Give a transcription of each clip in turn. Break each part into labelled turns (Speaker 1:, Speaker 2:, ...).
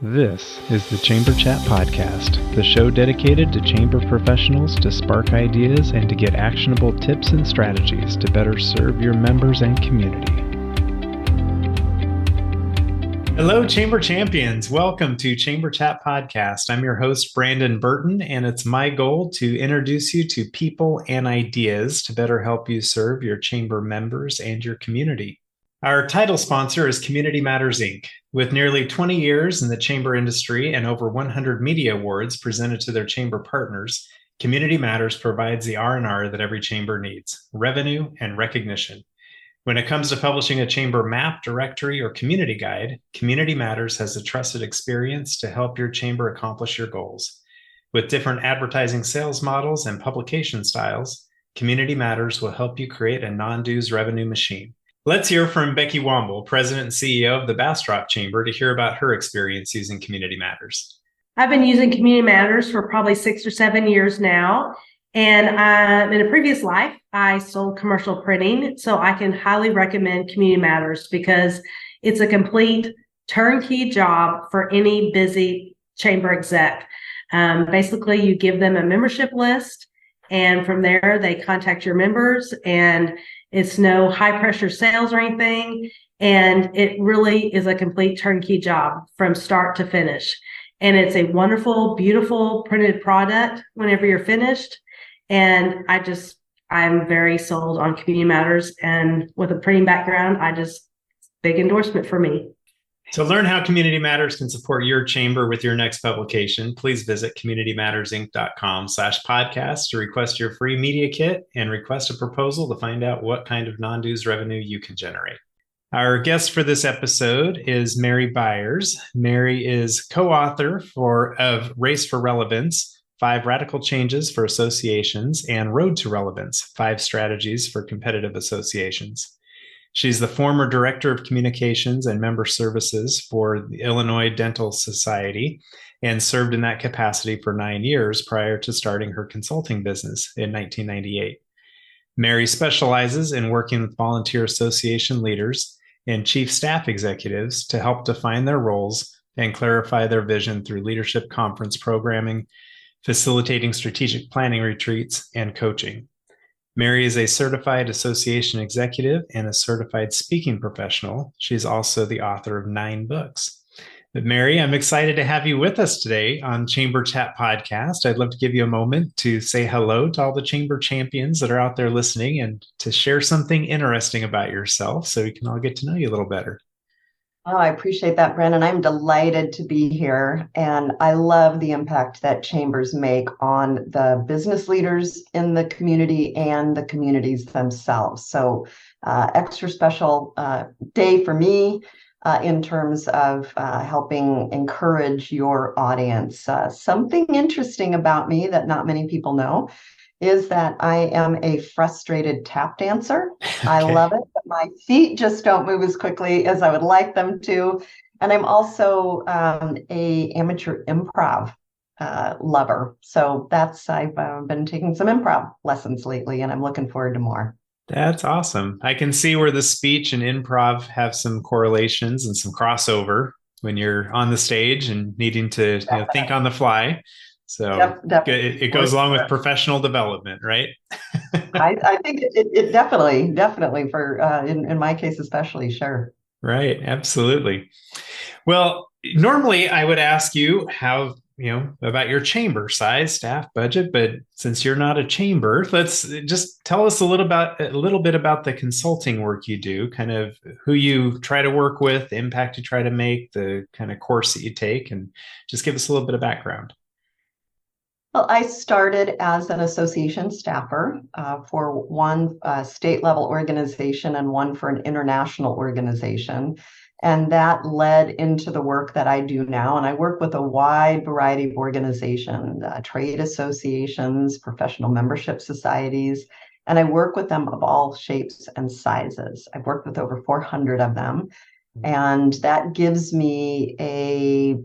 Speaker 1: This is the Chamber Chat Podcast, the show dedicated to chamber professionals to spark ideas and to get actionable tips and strategies to better serve your members and community. Hello, Chamber Champions. Welcome to Chamber Chat Podcast. I'm your host, Brandon Burton, and it's my goal to introduce you to people and ideas to better help you serve your chamber members and your community. Our title sponsor is Community Matters, Inc. With nearly 20 years in the chamber industry and over 100 media awards presented to their chamber partners, Community Matters provides the R&R that every chamber needs, revenue and recognition. When it comes to publishing a chamber map, directory, or community guide, Community Matters has a trusted experience to help your chamber accomplish your goals. With different advertising sales models and publication styles, Community Matters will help you create a non-dues revenue machine. Let's hear from Becky Womble, President and CEO of the Bastrop Chamber, to hear about her experience using Community Matters.
Speaker 2: I've been using Community Matters for probably 6 or 7 years now. And in a previous life, I sold commercial printing. So I can highly recommend Community Matters because it's a complete turnkey job for any busy chamber exec. Basically, you give them a membership list, and from there, they contact your members, and it's no high pressure sales or anything. And it really is a complete turnkey job from start to finish. And it's a wonderful, beautiful printed product whenever you're finished. And I'm very sold on Community Matters. And with a printing background, big endorsement for me.
Speaker 1: To learn how Community Matters can support your chamber with your next publication, please visit communitymattersinc.com/podcast to request your free media kit and request a proposal to find out what kind of non-dues revenue you can generate. Our guest for this episode is Mary Byers. Mary is co-author of Race for Relevance, 5 Radical Changes for Associations, and Road to Relevance, 5 Strategies for Competitive Associations. She's the former Director of Communications and Member Services for the Illinois Dental Society and served in that capacity for 9 years prior to starting her consulting business in 1998. Mary specializes in working with volunteer association leaders and chief staff executives to help define their roles and clarify their vision through leadership conference programming, facilitating strategic planning retreats, and coaching. Mary is a certified association executive and a certified speaking professional. She's also the author of 9 books. But Mary, I'm excited to have you with us today on Chamber Chat Podcast. I'd love to give you a moment to say hello to all the chamber champions that are out there listening and to share something interesting about yourself so we can all get to know you a little better.
Speaker 3: Oh, I appreciate that, Brandon. I'm delighted to be here. And I love the impact that chambers make on the business leaders in the community and the communities themselves. So extra special day for me in terms of helping encourage your audience. Something interesting about me that not many people know is that I am a frustrated tap dancer. Okay. I love it, but my feet just don't move as quickly as I would like them to. And I'm also a amateur improv lover. So I've been taking some improv lessons lately, and I'm looking forward to more.
Speaker 1: That's awesome. I can see where the speech and improv have some correlations and some crossover when you're on the stage and needing to think on the fly. So it goes along with professional development, right?
Speaker 3: I think it definitely for in my case especially, sure.
Speaker 1: Right, absolutely. Well, normally I would ask you how about your chamber size, staff, budget, but since you're not a chamber, let's just tell us a little bit about the consulting work you do, kind of who you try to work with, the impact you try to make, the kind of course that you take, and just give us a little bit of background.
Speaker 3: Well, I started as an association staffer for one state level organization and one for an international organization. And that led into the work that I do now. And I work with a wide variety of organizations, trade associations, professional membership societies, and I work with them of all shapes and sizes. I've worked with over 400 of them. And that gives me a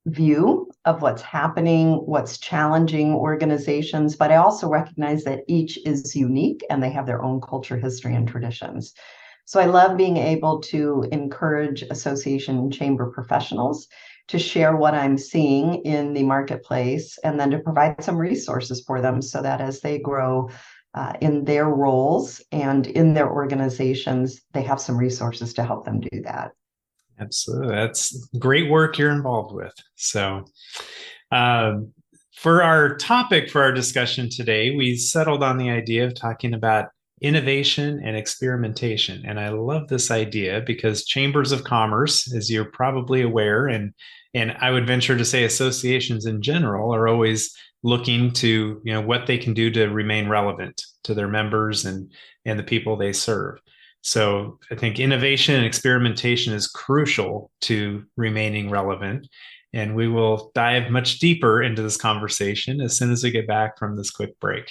Speaker 3: view of what's happening, what's challenging organizations, but I also recognize that each is unique and they have their own culture, history, and traditions. So I love being able to encourage association chamber professionals to share what I'm seeing in the marketplace, and then to provide some resources for them so that as they grow in their roles and in their organizations, they have some resources to help them do that.
Speaker 1: Absolutely. That's great work you're involved with. So, for our topic for our discussion today, we settled on the idea of talking about innovation and experimentation. And I love this idea because chambers of commerce, as you're probably aware, and I would venture to say associations in general are always looking to, what they can do to remain relevant to their members and the people they serve. So I think innovation and experimentation is crucial to remaining relevant. And we will dive much deeper into this conversation as soon as we get back from this quick break.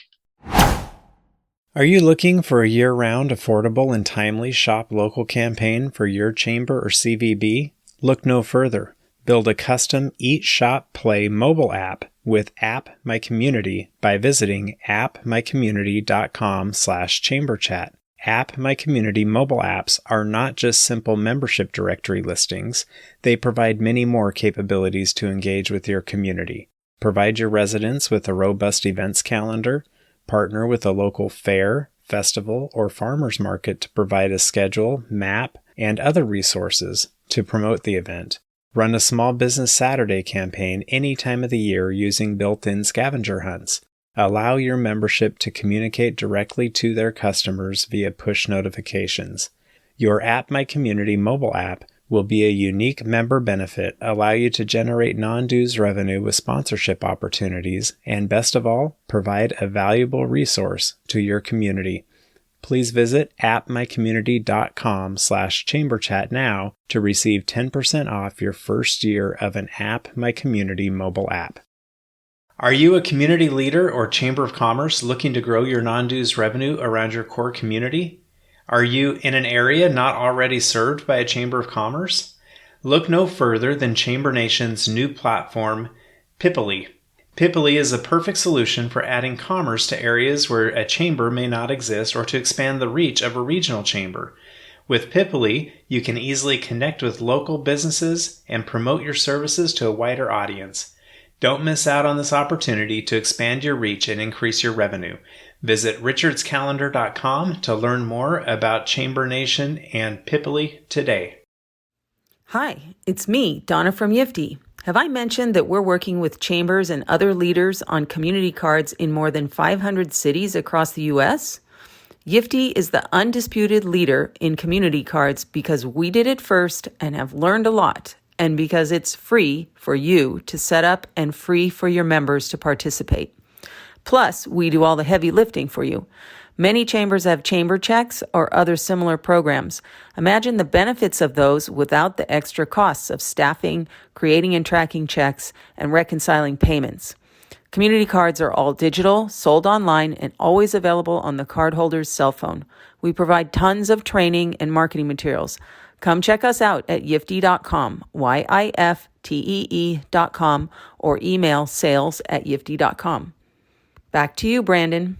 Speaker 1: Are you looking for a year-round, affordable, and timely shop local campaign for your chamber or CVB? Look no further. Build a custom Eat, Shop, Play mobile app with App My Community by visiting appmycommunity.com/chamberchat. App My Community mobile apps are not just simple membership directory listings. They provide many more capabilities to engage with your community. Provide your residents with a robust events calendar. Partner with a local fair, festival, or farmers market to provide a schedule, map, and other resources to promote the event. Run a Small Business Saturday campaign any time of the year using built-in scavenger hunts. Allow your membership to communicate directly to their customers via push notifications. Your App My Community mobile app will be a unique member benefit, allow you to generate non-dues revenue with sponsorship opportunities, and best of all, provide a valuable resource to your community. Please visit appmycommunity.com/chamberchat now to receive 10% off your first year of an App My Community mobile app. Are you a community leader or chamber of commerce looking to grow your non-dues revenue around your core community? Are you in an area not already served by a chamber of commerce? Look no further than Chamber Nation's new platform, Pipily. Pipily is a perfect solution for adding commerce to areas where a chamber may not exist or to expand the reach of a regional chamber. With Pipily, you can easily connect with local businesses and promote your services to a wider audience. Don't miss out on this opportunity to expand your reach and increase your revenue. Visit richardscalendar.com to learn more about Chamber Nation and Pipily today.
Speaker 4: Hi, it's me, Donna from Yiftee. Have I mentioned that we're working with chambers and other leaders on community cards in more than 500 cities across the U.S.? Yiftee is the undisputed leader in community cards because we did it first and have learned a lot, and because it's free for you to set up and free for your members to participate. Plus, we do all the heavy lifting for you. Many chambers have chamber checks or other similar programs. Imagine the benefits of those without the extra costs of staffing, creating and tracking checks, and reconciling payments. Community cards are all digital, sold online, and always available on the cardholder's cell phone. We provide tons of training and marketing materials. Come check us out at yiftee.com, Yiftee.com, or email sales@yiftee.com. Back to you, Brandon.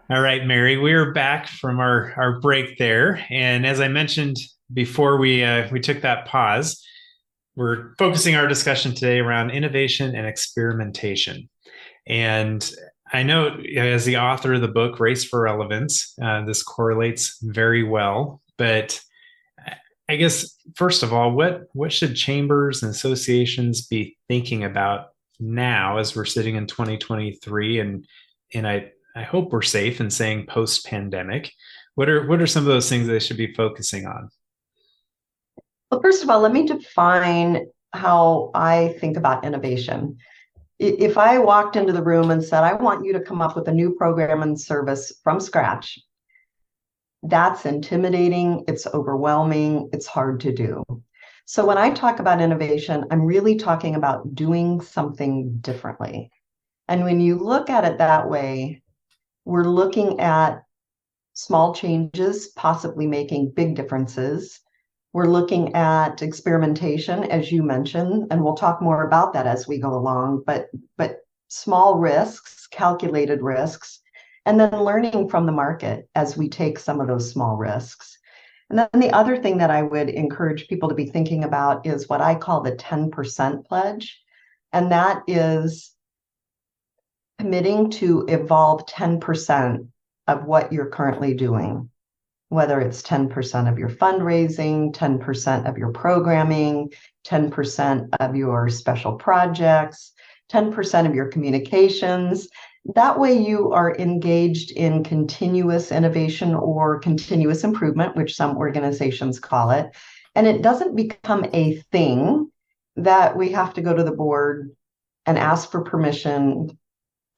Speaker 1: All right, Mary, we're back from our break there. And as I mentioned before we took that pause, we're focusing our discussion today around innovation and experimentation. And I know as the author of the book, Race for Relevance, this correlates very well. But I guess, first of all, what should chambers and associations be thinking about now as we're sitting in 2023? And I hope we're safe in saying post-pandemic. What are some of those things they should be focusing on?
Speaker 3: Well, first of all, let me define how I think about innovation. If I walked into the room and said, I want you to come up with a new program and service from scratch, that's intimidating, it's overwhelming, it's hard to do. So when I talk about innovation, I'm really talking about doing something differently. And when you look at it that way, we're looking at small changes, possibly making big differences. We're looking at experimentation, as you mentioned, and we'll talk more about that as we go along, but small risks, calculated risks, and then learning from the market as we take some of those small risks. And then the other thing that I would encourage people to be thinking about is what I call the 10% pledge. And that is committing to evolve 10% of what you're currently doing, whether it's 10% of your fundraising, 10% of your programming, 10% of your special projects, 10% of your communications. That way you are engaged in continuous innovation or continuous improvement, which some organizations call it. And it doesn't become a thing that we have to go to the board and ask for permission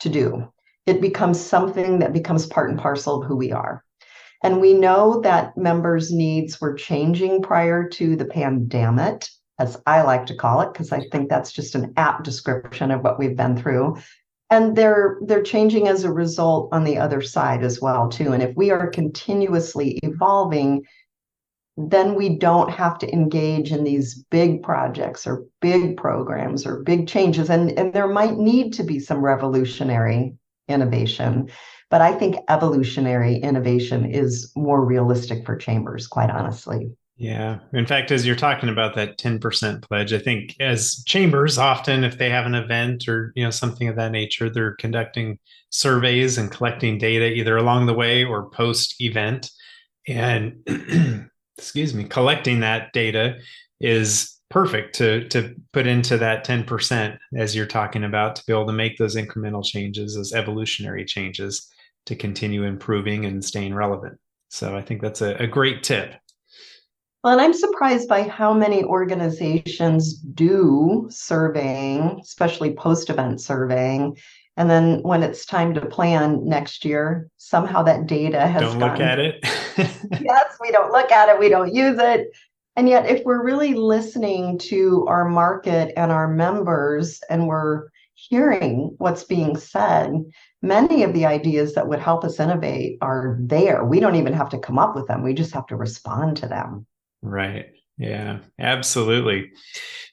Speaker 3: to do. It becomes something that becomes part and parcel of who we are. And we know that members' needs were changing prior to the pandemic, as I like to call it, because I think that's just an apt description of what we've been through. And they're changing as a result on the other side as well, too. And if we are continuously evolving, then we don't have to engage in these big projects or big programs or big changes. And there might need to be some revolutionary innovation. But I think evolutionary innovation is more realistic for chambers, quite honestly.
Speaker 1: Yeah. In fact, as you're talking about that 10% pledge, I think as chambers, often if they have an event or, something of that nature, they're conducting surveys and collecting data either along the way or post event. And excuse me, collecting that data is perfect to put into that 10% as you're talking about, to be able to make those incremental changes, those evolutionary changes to continue improving and staying relevant. So I think that's a great tip.
Speaker 3: Well, and I'm surprised by how many organizations do surveying, especially post-event surveying. And then when it's time to plan next year, somehow that data has
Speaker 1: Don't look at it.
Speaker 3: Yes, we don't look at it. We don't use it. And yet, if we're really listening to our market and our members and we're hearing what's being said, many of the ideas that would help us innovate are there. We don't even have to come up with them. We just have to respond to them.
Speaker 1: Right. Yeah, absolutely.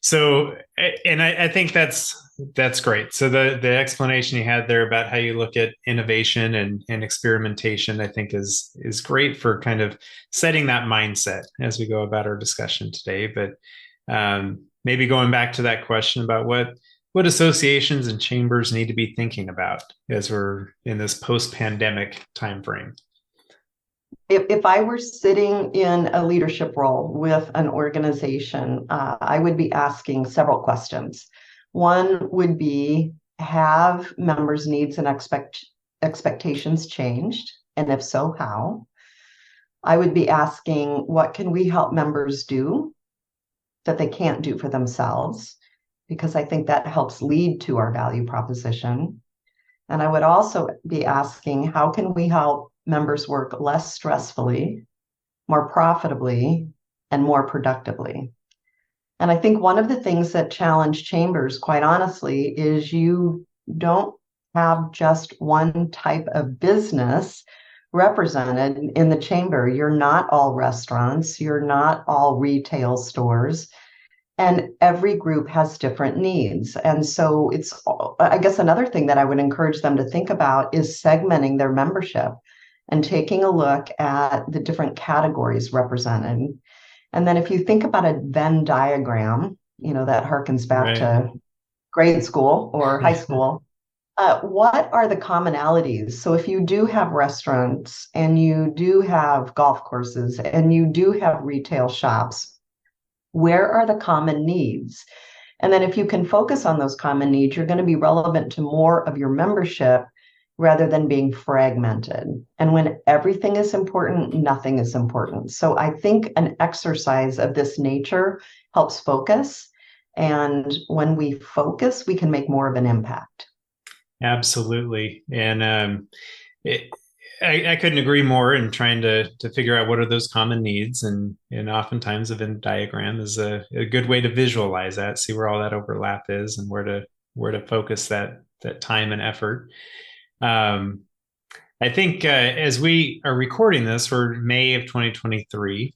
Speaker 1: So, and I think that's great. So the explanation you had there about how you look at innovation and experimentation, I think is great for kind of setting that mindset as we go about our discussion today. But maybe going back to that question about what associations and chambers need to be thinking about as we're in this post-pandemic timeframe.
Speaker 3: If I were sitting in a leadership role with an organization, I would be asking several questions. One would be, have members' needs and expectations changed? And if so, how? I would be asking, what can we help members do that they can't do for themselves? Because I think that helps lead to our value proposition. And I would also be asking, how can we help members work less stressfully, more profitably, and more productively? And I think one of the things that challenge chambers, quite honestly, is you don't have just one type of business represented in the chamber. You're not all restaurants, you're not all retail stores, and every group has different needs. And so I guess another thing that I would encourage them to think about is segmenting their membership and taking a look at the different categories represented. And then if you think about a Venn diagram, that harkens back to grade school or high school, what are the commonalities? So if you do have restaurants and you do have golf courses and you do have retail shops, where are the common needs? And then if you can focus on those common needs, you're going to be relevant to more of your membership rather than being fragmented. And when everything is important, nothing is important. So I think an exercise of this nature helps focus. And when we focus, we can make more of an impact.
Speaker 1: Absolutely. And I couldn't agree more in trying to figure out what are those common needs. And oftentimes a Venn diagram is a good way to visualize that, see where all that overlap is and where to focus that time and effort. I think as we are recording this, we're May of 2023.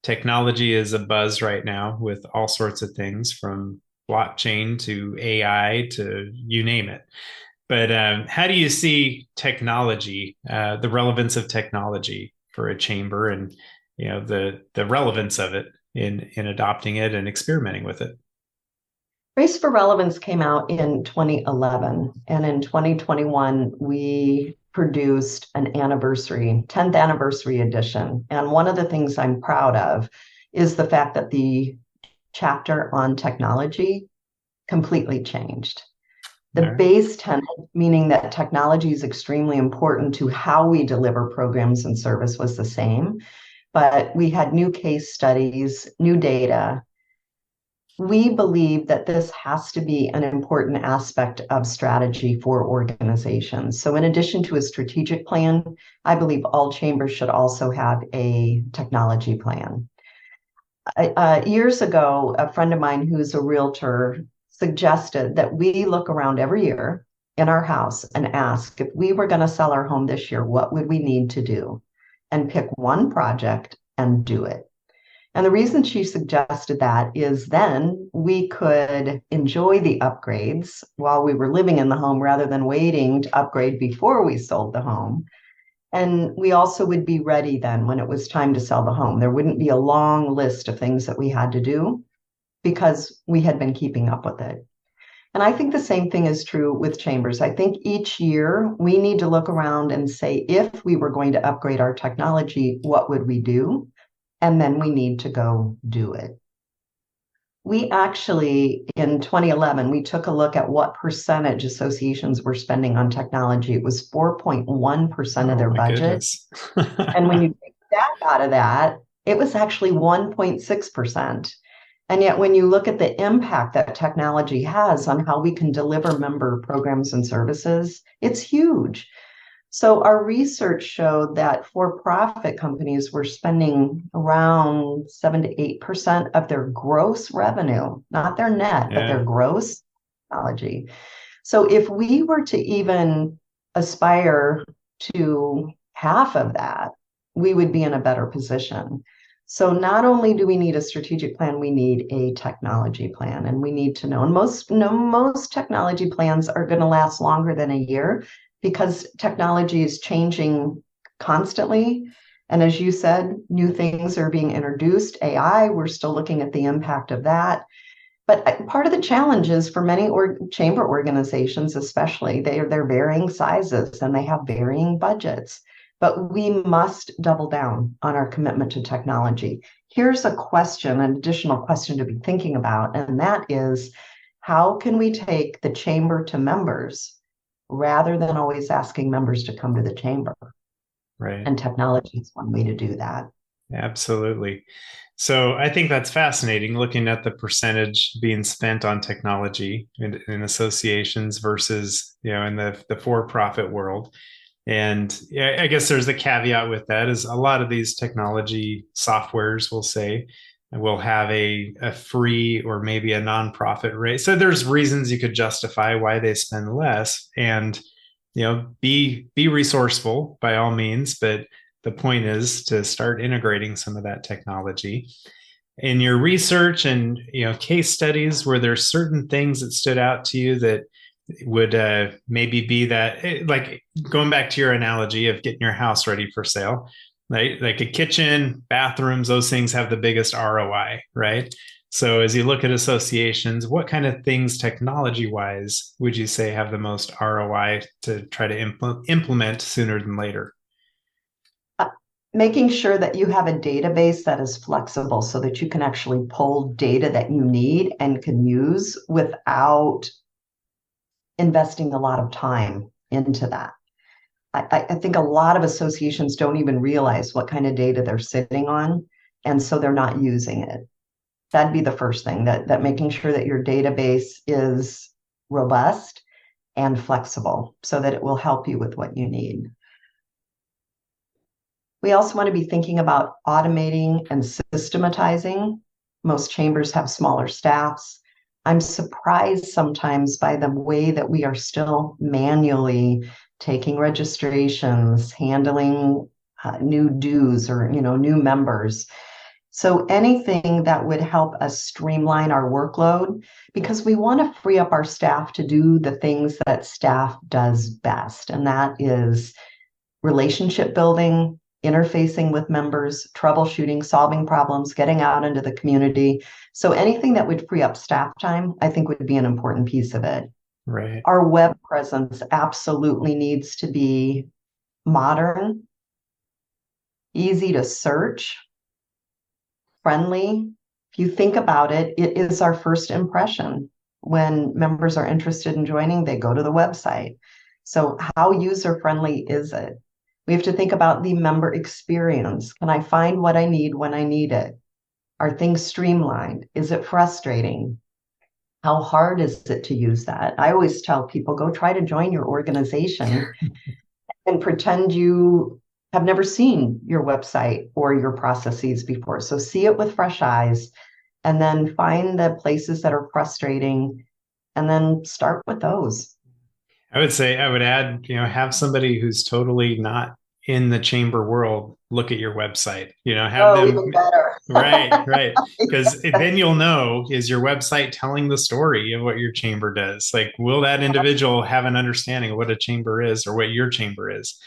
Speaker 1: Technology is a buzz right now with all sorts of things from blockchain to AI to you name it. But how do you see technology, the relevance of technology for a chamber, and the relevance of it in adopting it and experimenting with it.
Speaker 3: Race for Relevance came out in 2011, and in 2021, we produced an 10th anniversary edition. And one of the things I'm proud of is the fact that the chapter on technology completely changed. The base tenet, meaning that technology is extremely important to how we deliver programs and service, was the same, but we had new case studies, new data. We believe that this has to be an important aspect of strategy for organizations. So in addition to a strategic plan, I believe all chambers should also have a technology plan. Years ago, a friend of mine who's a realtor suggested that we look around every year in our house and ask, if we were going to sell our home this year, what would we need to do? And pick one project and do it. And the reason she suggested that is then we could enjoy the upgrades while we were living in the home rather than waiting to upgrade before we sold the home. And we also would be ready then when it was time to sell the home. There wouldn't be a long list of things that we had to do because we had been keeping up with it. And I think the same thing is true with chambers. I think each year we need to look around and say, if we were going to upgrade our technology, what would we do? And then we need to go do it. We actually, in 2011, we took a look at what percentage associations were spending on technology. It was 4.1% of their budget. And when you take that out of that, it was actually 1.6%. And yet when you look at the impact that technology has on how we can deliver member programs and services, it's huge. So our research showed that for-profit companies were spending around 7 to 8% of their gross revenue, not their net, but their gross technology. So if we were to even aspire to half of that, we would be in a better position. So not only do we need a strategic plan, we need a technology plan, and we need to know. And most technology plans are going to last longer than a year, because technology is changing constantly. And as you said, new things are being introduced. AI, we're still looking at the impact of that. But part of the challenge is for many chamber organizations, especially, they're varying sizes and they have varying budgets. But we must double down on our commitment to technology. Here's a question, an additional question to be thinking about, and that is, how can we take the chamber to members rather than always asking members to come to the chamber?
Speaker 1: Right.
Speaker 3: And technology is one way to do that.
Speaker 1: Absolutely. So I think that's fascinating, looking at the percentage being spent on technology in associations versus, in the for-profit world. And I guess there's the caveat with that is a lot of these technology softwares will say will have a free or maybe a nonprofit rate. So there's reasons you could justify why they spend less, and be resourceful by all means. But the point is to start integrating some of that technology in your research and case studies. Were there certain things that stood out to you that would maybe be that, like going back to your analogy of getting your house ready for sale, right? Like a kitchen, bathrooms, those things have the biggest ROI, right? So as you look at associations, what kind of things technology wise would you say have the most ROI to try to implement sooner than later?
Speaker 3: Making sure that you have a database that is flexible so that you can actually pull data that you need and can use without investing a lot of time into that. I think a lot of associations don't even realize what kind of data they're sitting on, and so they're not using it. That'd be the first thing, that making sure that your database is robust and flexible so that it will help you with what you need. We also want to be thinking about automating and systematizing. Most chambers have smaller staffs. I'm surprised sometimes by the way that we are still manually taking registrations, handling new dues or new members. So anything that would help us streamline our workload, because we want to free up our staff to do the things that staff does best, and that is relationship building, interfacing with members, troubleshooting, solving problems, getting out into the community. So anything that would free up staff time, I think would be an important piece of it.
Speaker 1: Right.
Speaker 3: Our web presence absolutely needs to be modern, easy to search, friendly. If you think about it, it is our first impression. When members are interested in joining, they go to the website. So how user-friendly is it? We have to think about the member experience. Can I find what I need when I need it? Are things streamlined? Is it frustrating? How hard is it to use that? I always tell people, go try to join your organization and pretend you have never seen your website or your processes before. So see it with fresh eyes, and then find the places that are frustrating, and then start with those.
Speaker 1: I would say I would add, have somebody who's totally not in the chamber world look at your website, have them
Speaker 3: even better.
Speaker 1: right. Because then you'll know, is your website telling the story of what your chamber does? Like, will that individual have an understanding of what a chamber is or what your chamber is?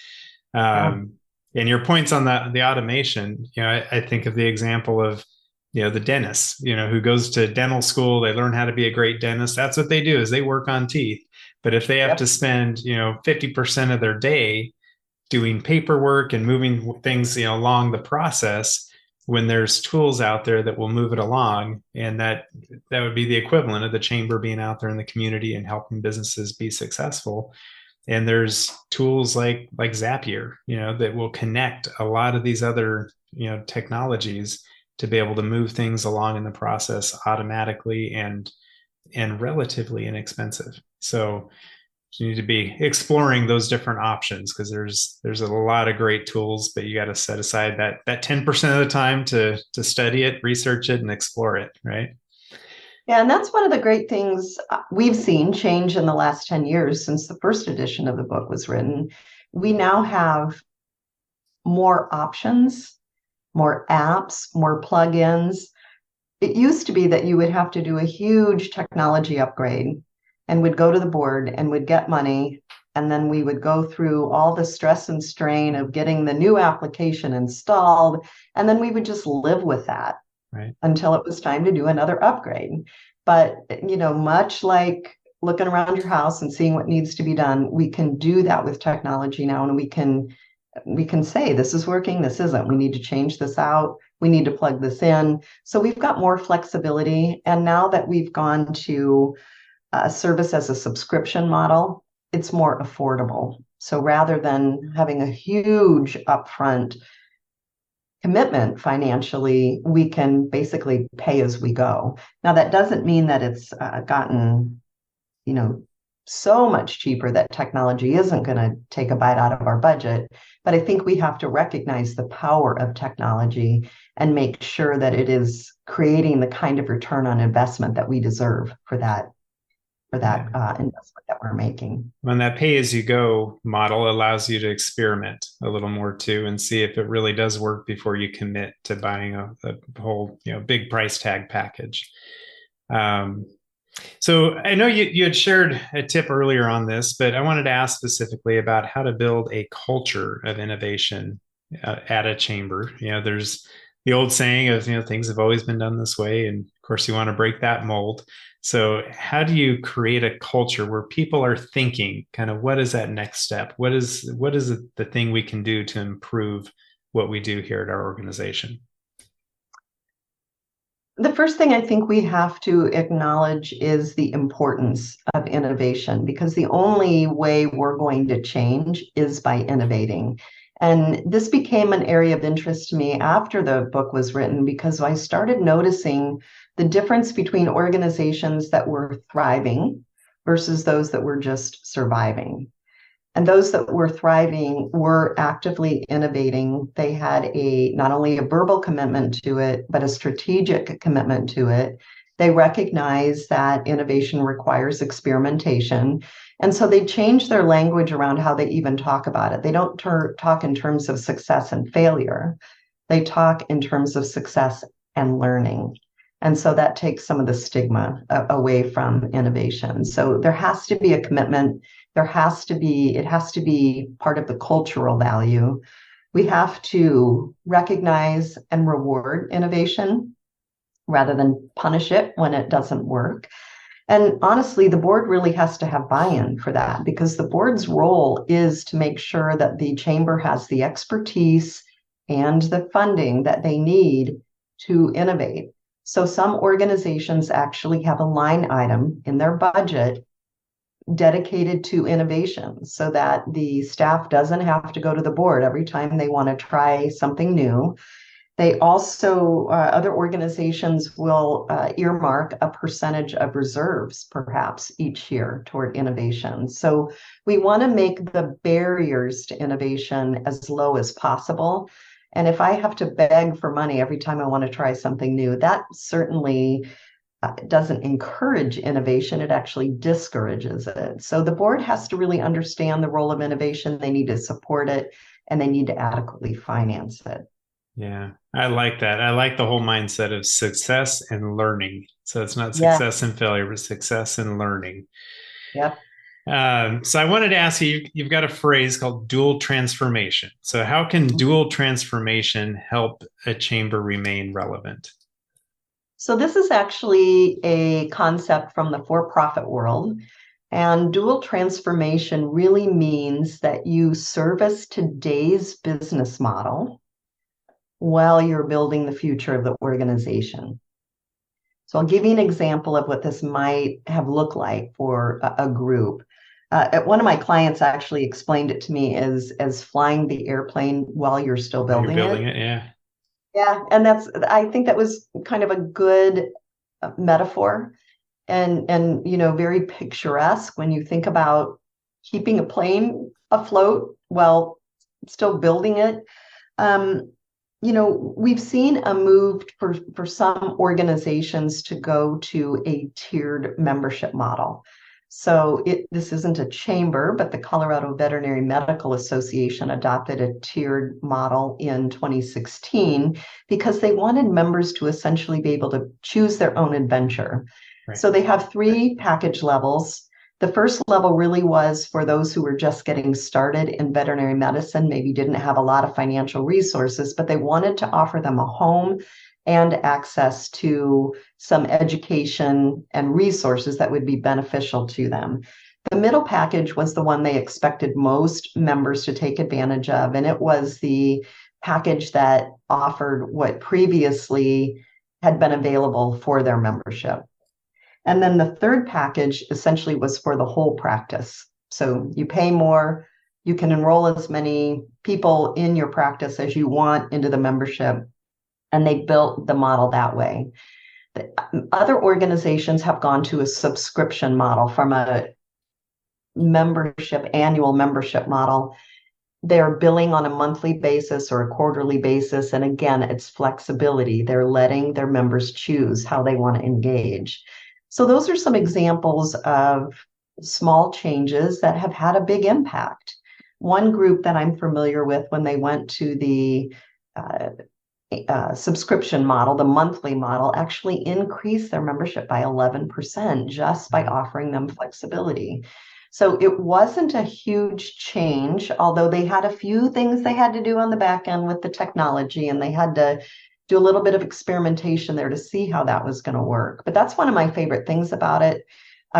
Speaker 1: And your points on the automation, I think of the example of, the dentist, who goes to dental school, they learn how to be a great dentist. That's what they do, is they work on teeth. But if they have to spend, 50% of their day doing paperwork and moving things, along the process, when there's tools out there that will move it along, and that would be the equivalent of the chamber being out there in the community and helping businesses be successful. And there's tools like Zapier, that will connect a lot of these other, technologies to be able to move things along in the process automatically and relatively inexpensive. So you need to be exploring those different options, because there's a lot of great tools, but you got to set aside that 10% of the time to study it, research it, and explore it, right?
Speaker 3: Yeah, and that's one of the great things we've seen change in the last 10 years since the first edition of the book was written. We now have more options, more apps, more plugins. It used to be that you would have to do a huge technology upgrade and would go to the board and would get money. And then we would go through all the stress and strain of getting the new application installed. And then we would just live with that until it was time to do another upgrade. But, much like looking around your house and seeing what needs to be done, we can do that with technology now. And we can say, this is working, this isn't. We need to change this out. We need to plug this in. So we've got more flexibility. And now that we've gone to a service as a subscription model, it's more affordable. So rather than having a huge upfront commitment financially, we can basically pay as we go. Now, that doesn't mean that it's gotten, so much cheaper that technology isn't going to take a bite out of our budget. But I think we have to recognize the power of technology and make sure that it is creating the kind of return on investment that we deserve for that investment that we're making.
Speaker 1: When that pay-as-you-go model allows you to experiment a little more too, and see if it really does work before you commit to buying a whole, big price tag package. So I know you had shared a tip earlier on this, but I wanted to ask specifically about how to build a culture of innovation at a chamber. There's the old saying of, things have always been done this way. And of course, you want to break that mold. So how do you create a culture where people are thinking kind of, what is that next step? What is the thing we can do to improve what we do here at our organization?
Speaker 3: The first thing I think we have to acknowledge is the importance of innovation, because the only way we're going to change is by innovating. And this became an area of interest to me after the book was written, because I started noticing the difference between organizations that were thriving versus those that were just surviving. And those that were thriving were actively innovating. They had not only a verbal commitment to it, but a strategic commitment to it. They recognize that innovation requires experimentation. And so they change their language around how they even talk about it. They don't talk in terms of success and failure. They talk in terms of success and learning. And so that takes some of the stigma away from innovation. So there has to be a commitment. It has to be part of the cultural value. We have to recognize and reward innovation rather than punish it when it doesn't work. And honestly, the board really has to have buy-in for that, because the board's role is to make sure that the chamber has the expertise and the funding that they need to innovate. So some organizations actually have a line item in their budget dedicated to innovation so that the staff doesn't have to go to the board every time they want to try something new. They also, other organizations will earmark a percentage of reserves, perhaps each year, toward innovation. So we want to make the barriers to innovation as low as possible. And if I have to beg for money every time I want to try something new, that certainly doesn't encourage innovation. It actually discourages it. So the board has to really understand the role of innovation. They need to support it, and they need to adequately finance it.
Speaker 1: Yeah, I like that. I like the whole mindset of success and learning. So it's not success and failure, but success and learning.
Speaker 3: Yep.
Speaker 1: So I wanted to ask you, you've got a phrase called dual transformation. So how can dual transformation help a chamber remain relevant?
Speaker 3: So this is actually a concept from the for-profit world. And dual transformation really means that you service today's business model while you're building the future of the organization. So I'll give you an example of what this might have looked like for a group. One of my clients actually explained it to me as flying the airplane while you're still building it.
Speaker 1: Yeah.
Speaker 3: Yeah, and I think that was kind of a good metaphor and very picturesque when you think about keeping a plane afloat while still building it. We've seen a move for some organizations to go to a tiered membership model. So this isn't a chamber, but the Colorado Veterinary Medical Association adopted a tiered model in 2016 because they wanted members to essentially be able to choose their own adventure.
Speaker 1: Right.
Speaker 3: So they have 3 package levels. The first level really was for those who were just getting started in veterinary medicine, maybe didn't have a lot of financial resources, but they wanted to offer them a home and access to some education and resources that would be beneficial to them. The middle package was the one they expected most members to take advantage of, and it was the package that offered what previously had been available for their membership. And then the third package essentially was for the whole practice. So you pay more, you can enroll as many people in your practice as you want into the membership. And they built the model that way. The other organizations have gone to a subscription model from a annual membership model. They're billing on a monthly basis or a quarterly basis. And again, it's flexibility. They're letting their members choose how they want to engage. So those are some examples of small changes that have had a big impact. One group that I'm familiar with, when they went to the subscription model, the monthly model, actually increased their membership by 11% just by offering them flexibility. So it wasn't a huge change, although they had a few things they had to do on the back end with the technology, and they had to do a little bit of experimentation there to see how that was going to work. But that's one of my favorite things about it,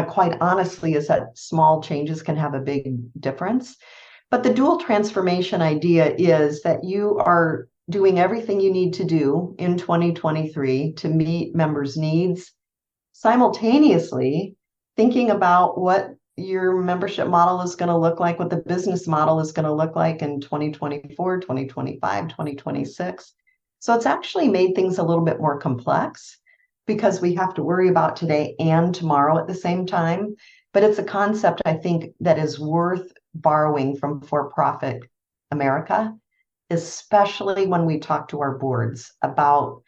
Speaker 3: quite honestly, is that small changes can have a big difference. But the dual transformation idea is that you are doing everything you need to do in 2023 to meet members' needs, simultaneously thinking about what your membership model is going to look like, what the business model is going to look like in 2024, 2025, 2026. So it's actually made things a little bit more complex because we have to worry about today and tomorrow at the same time. But it's a concept, I think, that is worth borrowing from for-profit America, especially when we talk to our boards about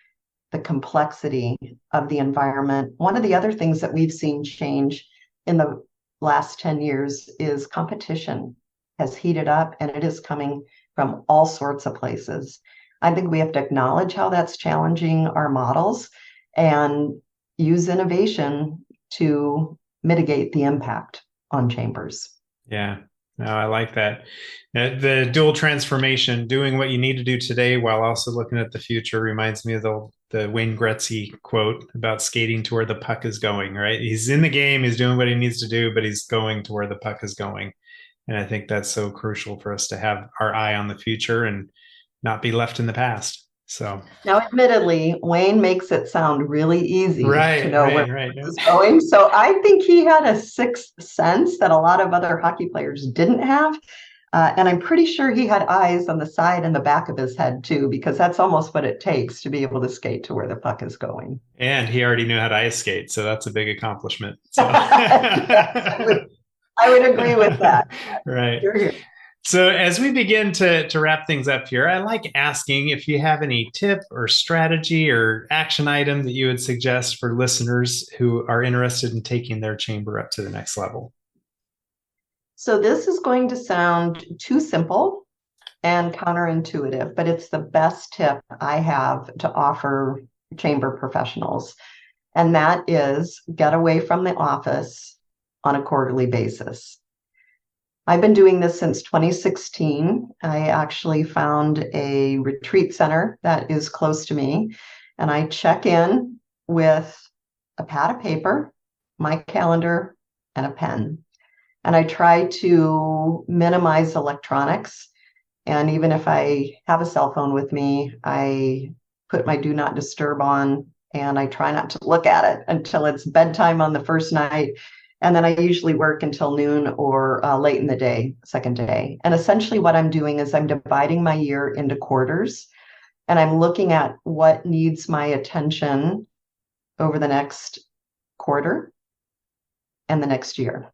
Speaker 3: the complexity of the environment. One of the other things that we've seen change in the last 10 years is competition has heated up, and it is coming from all sorts of places. I think we have to acknowledge how that's challenging our models and use innovation to mitigate the impact on chambers.
Speaker 1: Yeah. No, I like that. The dual transformation, doing what you need to do today while also looking at the future, reminds me of the Wayne Gretzky quote about skating to where the puck is going, right? He's in the game, he's doing what he needs to do, but he's going to where the puck is going. And I think that's so crucial for us to have our eye on the future and not be left in the past. So
Speaker 3: Now, admittedly, Wayne makes it sound really easy to know where
Speaker 1: right.
Speaker 3: this is going. So I think he had a sixth sense that a lot of other hockey players didn't have. And I'm pretty sure he had eyes on the side and the back of his head too, because that's almost what it takes to be able to skate to where the puck is going.
Speaker 1: And he already knew how to ice skate, so that's a big accomplishment. So.
Speaker 3: Yes, I would agree with that.
Speaker 1: Right.
Speaker 3: You're
Speaker 1: So as we begin to wrap things up here, I like asking if you have any tip or strategy or action item that you would suggest for listeners who are interested in taking their chamber up to the next level.
Speaker 3: So this is going to sound too simple and counterintuitive, but it's the best tip I have to offer chamber professionals. And that is get away from the office on a quarterly basis. I've been doing this since 2016. I actually found a retreat center that is close to me, and I check in with a pad of paper, my calendar, and a pen. And I try to minimize electronics. And even if I have a cell phone with me, I put my do not disturb on, and I try not to look at it until it's bedtime on the first night. And then I usually work until noon or late in the day, second day. And essentially what I'm doing is I'm dividing my year into quarters, and I'm looking at what needs my attention over the next quarter and the next year.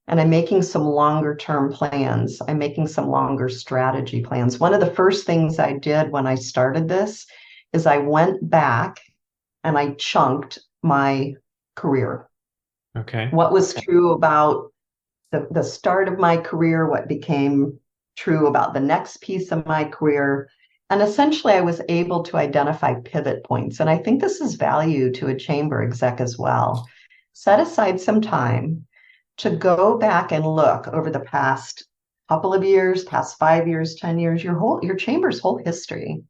Speaker 3: And I'm making some longer term plans. I'm making some longer strategy plans. One of the first things I did when I started this is I went back and I chunked my career.
Speaker 1: Okay.
Speaker 3: What was true about the start of my career, what became true about the next piece of my career. And essentially, I was able to identify pivot points. And I think this is value to a chamber exec as well. Set aside some time to go back and look over the past couple of years, past 5 years, 10 years, your chamber's whole history.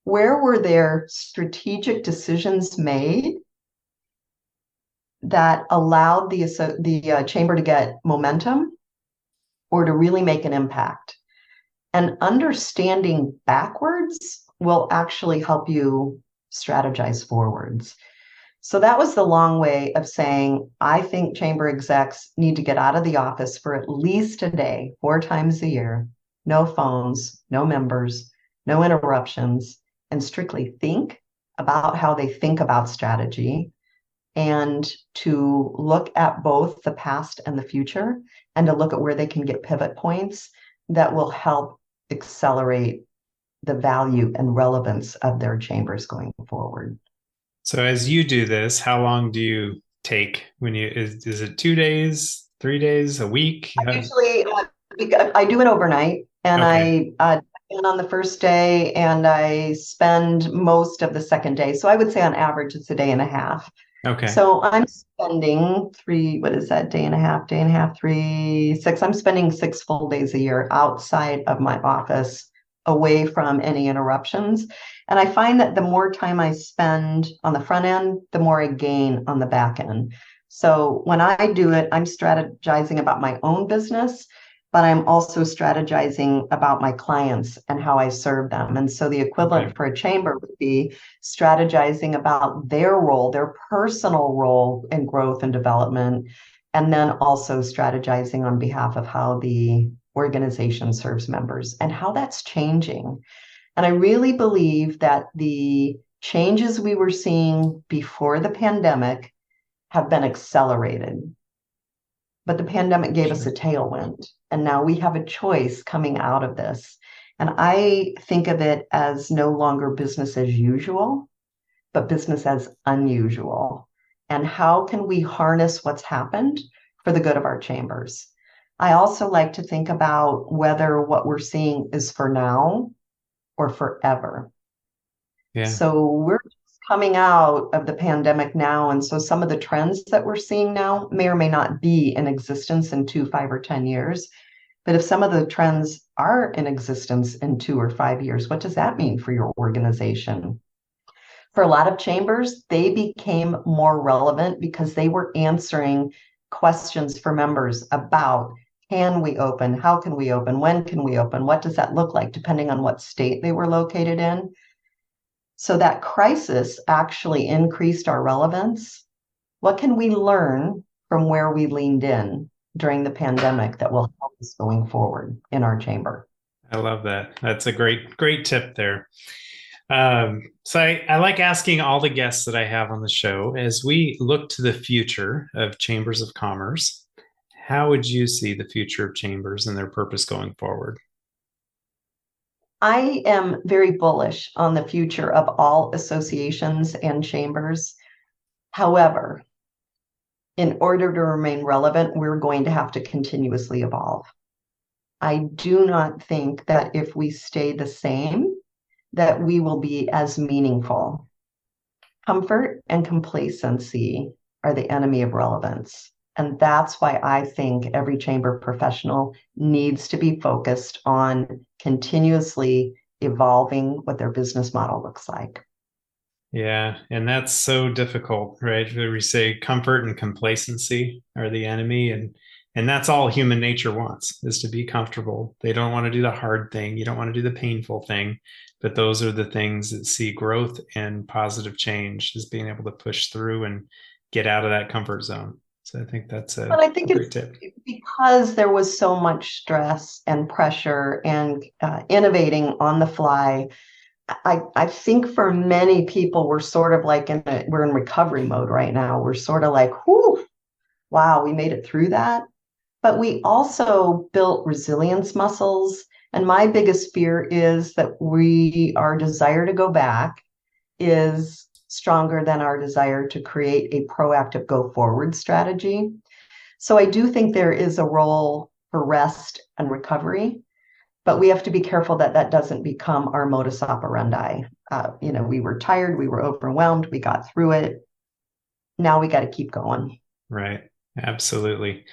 Speaker 3: Where were there strategic decisions made that allowed the chamber to get momentum or to really make an impact? And understanding backwards will actually help you strategize forwards. So that was the long way of saying, I think chamber execs need to get out of the office for at least a day, 4 times a year, no phones, no members, no interruptions, and strictly think about how they think about strategy, and to look at both the past and the future, and to look at where they can get pivot points that will help accelerate the value and relevance of their chambers going forward.
Speaker 1: So as you do this, how long do you take when is it 2 days, 3 days, a week?
Speaker 3: Usually I do it overnight, and okay. I in on the first day, and I spend most of the second day. So I would say on average, it's a day and a half.
Speaker 1: Okay.
Speaker 3: So I'm spending day and a half, 3, 6. I'm spending 6 full days a year outside of my office, away from any interruptions. And I find that the more time I spend on the front end, the more I gain on the back end. So when I do it, I'm strategizing about my own business, but I'm also strategizing about my clients and how I serve them. And so the equivalent for a chamber would be strategizing about their role, their personal role in growth and development, and then also strategizing on behalf of how the organization serves members and how that's changing. And I really believe that the changes we were seeing before the pandemic have been accelerated. But the pandemic gave us a tailwind, and now we have a choice coming out of this. And I think of it as no longer business as usual, but business as unusual. And how can we harness what's happened for the good of our chambers? I also like to think about whether what we're seeing is for now or forever. Yeah. So we're coming out of the pandemic now. And so some of the trends that we're seeing now may or may not be in existence in 2, 5, or 10 years. But if some of the trends are in existence in 2 or 5 years, what does that mean for your organization? For a lot of chambers, they became more relevant because they were answering questions for members about, can we open? How can we open? When can we open? What does that look like, depending on what state they were located in? So that crisis actually increased our relevance. What can we learn from where we leaned in during the pandemic that will help us going forward in our chamber?
Speaker 1: I love that. That's a great tip there. So I like asking all the guests that I have on the show, as we look to the future of chambers of commerce, how would you see the future of chambers and their purpose going forward?
Speaker 3: I am very bullish on the future of all associations and chambers. However, in order to remain relevant, we're going to have to continuously evolve. I do not think that if we stay the same, that we will be as meaningful. Comfort and complacency are the enemy of relevance. And that's why I think every chamber professional needs to be focused on continuously evolving what their business model looks like.
Speaker 1: Yeah, and that's so difficult, right? Where we say comfort and complacency are the enemy, and that's all human nature wants, is to be comfortable. They don't want to do the hard thing. You don't want to do the painful thing, but those are the things that see growth and positive change, is being able to push through and get out of that comfort zone. So I think that's a great tip.
Speaker 3: Because there was so much stress and pressure and innovating on the fly. I think for many people, we're sort of like we're in recovery mode right now. We're sort of like, whoo, wow, we made it through that. But we also built resilience muscles. And my biggest fear is that our desire to go back is stronger than our desire to create a proactive go forward strategy. So I do think there is a role for rest and recovery, but we have to be careful that that doesn't become our modus operandi. We were tired, we were overwhelmed, we got through it. Now we got to keep going.
Speaker 1: Right. Absolutely.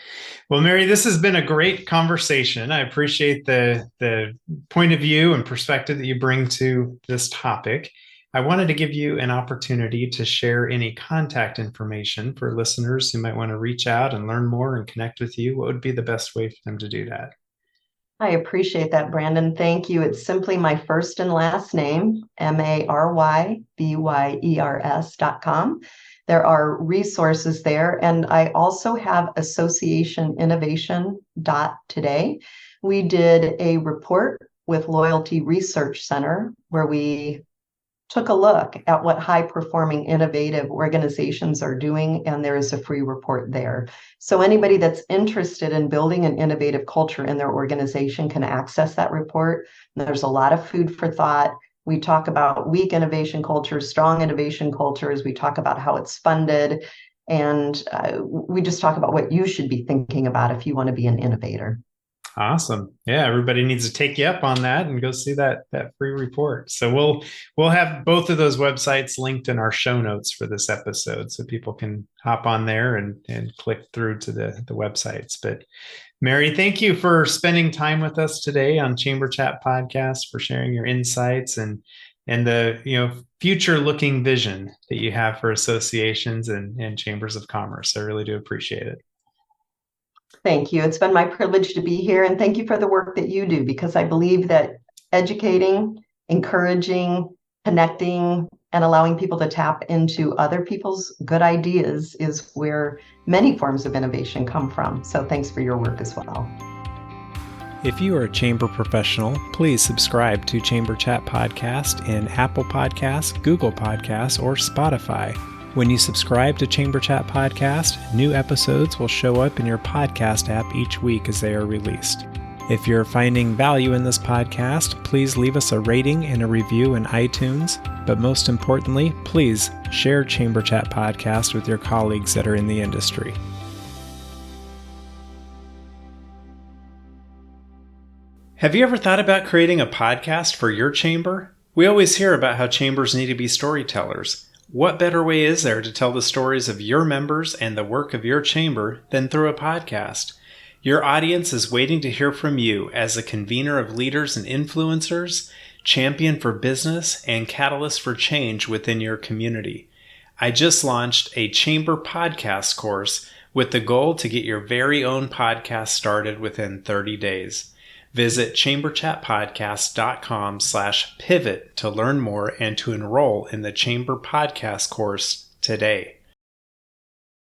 Speaker 1: Well, Mary, this has been a great conversation. I appreciate the point of view and perspective that you bring to this topic. I wanted to give you an opportunity to share any contact information for listeners who might want to reach out and learn more and connect with you. What would be the best way for them to do that?
Speaker 3: I appreciate that, Brandon. Thank you. It's simply my first and last name, MaryByers.com. There are resources there. And I also have associationinnovation.today. We did a report with Loyalty Research Center where we took a look at what high-performing innovative organizations are doing, and there is a free report there. So anybody that's interested in building an innovative culture in their organization can access that report. There's a lot of food for thought. We talk about weak innovation cultures, strong innovation cultures. We talk about how it's funded, and we just talk about what you should be thinking about if you want to be an innovator.
Speaker 1: Awesome. Yeah, everybody needs to take you up on that and go see that free report. So we'll have both of those websites linked in our show notes for this episode, so people can hop on there and click through to the websites. But Mary, thank you for spending time with us today on Chamber Chat Podcast, for sharing your insights and the future looking vision that you have for associations and chambers of commerce. I really do appreciate it.
Speaker 3: Thank you. It's been my privilege to be here, and thank you for the work that you do, because I believe that educating, encouraging, connecting, and allowing people to tap into other people's good ideas is where many forms of innovation come from. So thanks for your work as well.
Speaker 1: If you are a chamber professional, please subscribe to Chamber Chat Podcast in Apple Podcasts, Google Podcasts, or Spotify. When you subscribe to Chamber Chat Podcast, new episodes will show up in your podcast app each week as they are released. If you're finding value in this podcast, please leave us a rating and a review in iTunes. But most importantly, please share Chamber Chat Podcast with your colleagues that are in the industry. Have you ever thought about creating a podcast for your chamber? We always hear about how chambers need to be storytellers. What better way is there to tell the stories of your members and the work of your chamber than through a podcast? Your audience is waiting to hear from you as a convener of leaders and influencers, champion for business, and catalyst for change within your community. I just launched a Chamber podcast course with the goal to get your very own podcast started within 30 days. Visit chamberchatpodcast.com/pivot to learn more and to enroll in the Chamber podcast course today.